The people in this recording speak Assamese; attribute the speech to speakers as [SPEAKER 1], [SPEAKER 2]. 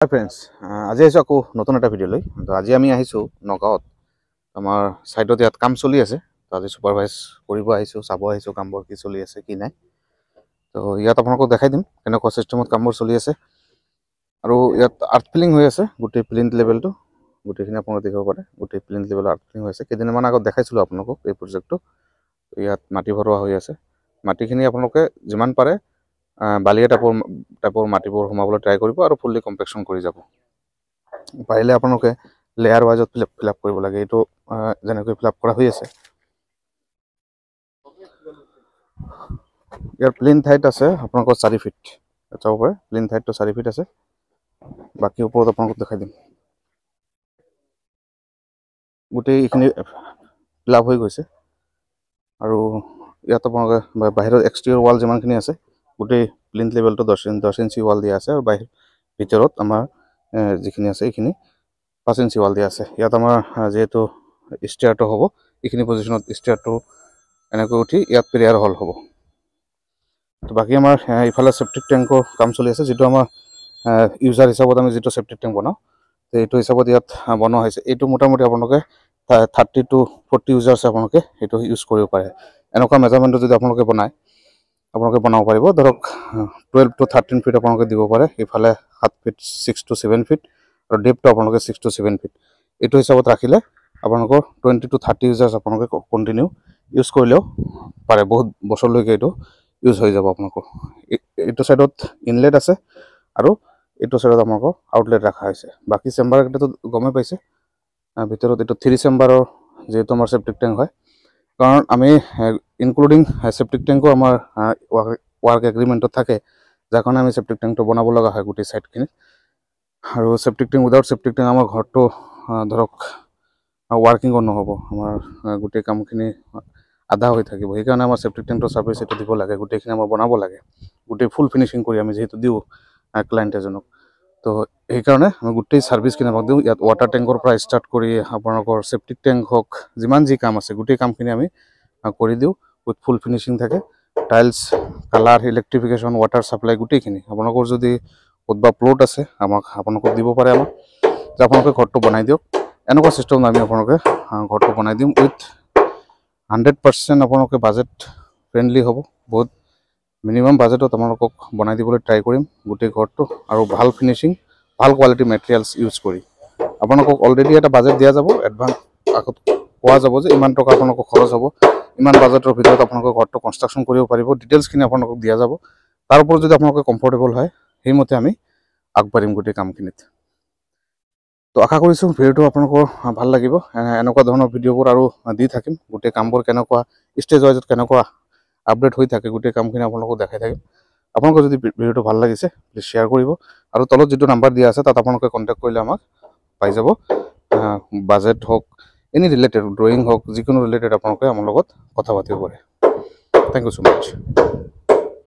[SPEAKER 1] হাই ফ্ৰেণ্ডছ, আজি আহিছোঁ আকৌ নতুন এটা ভিডিঅ' লৈ। তো আজি আমি আহিছোঁ নগাঁৱত। আমাৰ ছাইডত ইয়াত কাম চলি আছে। তো আজি ছুপাৰভাইজ কৰিব আহিছোঁ, চাব আহিছোঁ কামবোৰ কি চলি আছে কি নাই। তো ইয়াত আপোনালোকক দেখাই দিম কেনেকুৱা ছিষ্টেমত কামবোৰ চলি আছে। আৰু ইয়াত আৰ্ট ফিলিং হৈ আছে, গোটেই প্লিন্থ লেভেলটো গোটেইখিনি আপোনালোকে দেখিব পাৰে। গোটেই প্লিন্থ লেভেলৰ আৰ্ট ফিলিং হৈ আছে। কেইদিনমান আগত দেখাইছিলোঁ আপোনালোকক এই প্ৰজেক্টটো। ইয়াত মাটি ভৰোৱা হৈ আছে। মাটিখিনি আপোনালোকে যিমান পাৰে বালিয়া টাইপৰ মাটিবোৰ সোমাবলৈ ট্ৰাই কৰিব আৰু ফুল্লি কম্পেকশ্যন কৰি যাব। পাৰিলে আপোনালোকে লেয়াৰ ৱাইজত ফিল আপ কৰিব লাগে। এইটো যেনেকৈ ফিল আপ কৰা হৈ আছে। ইয়াৰ প্লিন্থ হাইট আছে আপোনালোকৰ 4 ফিট। চাব পাৰে প্লিন্থ হাইটটো 4 ফিট আছে। বাকী ওপৰত আপোনালোকক দেখাই দিম। গোটেই এইখিনি ফিল আপ হৈ গৈছে। আৰু ইয়াত আপোনালোকে বাহিৰত এক্সটেৰিয়ৰ ৱাল যিমানখিনি আছে গোটেই প্লিন্থ লেভেলটো 10 ইঞ্চি ৱাল দিয়া আছে। আৰু ভিতৰত আমাৰ যিখিনি আছে এইখিনি 5 ইঞ্চি ৱাল দিয়া আছে। ইয়াত আমাৰ যিহেতু ষ্টেয়াৰটো হ'ব, এইখিনি পজিশ্যনত ষ্টেয়াৰটো এনেকৈ উঠি ইয়াত প্লেয়াৰ হল হ'ব। তো বাকী আমাৰ ইফালে চেপ্টিক টেংকৰ কাম চলি আছে, যিটো আমাৰ ইউজাৰ হিচাপত আমি যিটো চেপ্টিক টেংক বনাওঁ, তো এইটো হিচাপত ইয়াত বনোৱা হৈছে। এইটো মোটামুটি আপোনালোকে 30 to 40 ইউজাৰ্ছ আপোনালোকে এইটো ইউজ কৰিব পাৰে। এনেকুৱা মেজাৰমেণ্টটো যদি আপোনালোকে বনাব পাৰিব। ধৰক 12 to 13 ফিট আপোনালোকে দিব পাৰে। ইফালে 7 ফিট 6 to 7 ফিট আৰু ডেপটো আপোনালোকে 6 to 7 ফিট। এইটো হিচাপত ৰাখিলে আপোনালোকৰ 20 to 30 ইউজাৰ্ছ আপোনালোকে কণ্টিনিউ ইউজ কৰিলেও পাৰে। বহুত বছৰলৈকে এইটো ইউজ হৈ যাব আপোনালোকৰ। এইটো ছাইডত ইনলেট আছে আৰু এইটো ছাইডত আপোনালোকৰ আউটলেট ৰখা হৈছে। বাকী চেম্বাৰকেইটাতো গমেই পাইছে। ভিতৰত এইটো 3 চেম্বাৰৰ যিহেতু আমাৰ চেপ্টিক টেংক হয়, কাৰণ আমি ইনক্লুডিং চেপ্টিক টেংকো আমাৰ ৱাৰ্ক এগ্ৰিমেণ্টত থাকে, যাৰ কাৰণে আমি চেপ্টিক টেংকটো বনাব লগা হয় গোটেই ছাইডখিনিত। আৰু septic tank without septic tank আমাৰ ঘৰটো ধৰক ৱাৰ্কিঙো নহ'ব। আমাৰ গোটেই কামখিনি আধা হৈ থাকিব। সেইকাৰণে আমাৰ চেপ্টিক টেংকটো ছাৰ্ভিচ এইটো দিব লাগে, গোটেইখিনি আমাৰ বনাব লাগে। গোটেই ফুল ফিনিচিং কৰি আমি যিহেতু দিওঁ ক্লায়েণ্ট এজনক, তো সেইকাৰণে আমি গোটেই ছাৰ্ভিচখিনি আমাক দিওঁ। ইয়াত ৱাটাৰ টেংকৰ পৰা ষ্টাৰ্ট কৰি আপোনালোকৰ চেপ্টিক টেংক হওক, যিমান যি কাম আছে গোটেই কামখিনি আমি কৰি দিওঁ উইথ ফুল ফিনিচিং থাকে। Tiles, colour, electrification, water supply গোটেইখিনি। আপোনালোকৰ যদি ক'ৰবাত প্লট আছে আপোনালোকক দিব পাৰে আমাক, যে আপোনালোকে ঘৰটো বনাই দিয়ক। এনেকুৱা ছিষ্টেম আমি আপোনালোকে ঘৰটো বনাই দিম উইথ 100% আপোনালোকে বাজেট ফ্ৰেণ্ডলি হ'ব। বহুত মিনিমাম বাজেটত আপোনালোকক বনাই দিবলৈ ট্ৰাই কৰিম গোটেই ঘৰটো, আৰু ভাল ফিনিচিং, ভাল কোৱালিটি মেটেৰিয়েলছ ইউজ কৰি। আপোনালোকক অলৰেডি এটা বাজেট দিয়া যাব, এডভান্স আগত কোৱা যাব যে ইমান টকা আপোনালোকৰ খৰচ হ'ব, ইমান বাজেটৰ ভিতৰত আপোনালোকৰ ঘৰটো কনষ্ট্ৰাকশ্যন কৰিব পাৰিব। ডিটেইলছখিনি আপোনালোকক দিয়া যাব। তাৰ ওপৰত যদি আপোনালোকে কমফৰ্টেবল হয়, সেইমতে আমি আগবাঢ়িম গোটেই কামখিনিত। তো আশা কৰিছোঁ ভিডিঅ'টো আপোনালোকৰ ভাল লাগিব। এনেকুৱা ধৰণৰ ভিডিঅ'বোৰ আৰু দি থাকিম। গোটেই কামবোৰ কেনেকুৱা ষ্টেজ ৱাইজত কেনেকুৱা আপডেট হৈ থাকে, গোটেই কামখিনি আপোনালোকক দেখাই থাকিম। আপোনালোকৰ যদি ভিডিঅ'টো ভাল লাগিছে প্লিজ শ্বেয়াৰ কৰিব। আৰু তলত যিটো নাম্বাৰ দিয়া আছে তাত আপোনালোকে কণ্টেক্ট কৰিলে আমাক পাই যাব। বাজেট হওক, এনি ৰিলেটেড, ড্ৰয়িং হওক, যিকোনো ৰিলেটেড আপোনালোকে আমাৰ লগত কথা পাতিব পাৰে। Thank you so' much.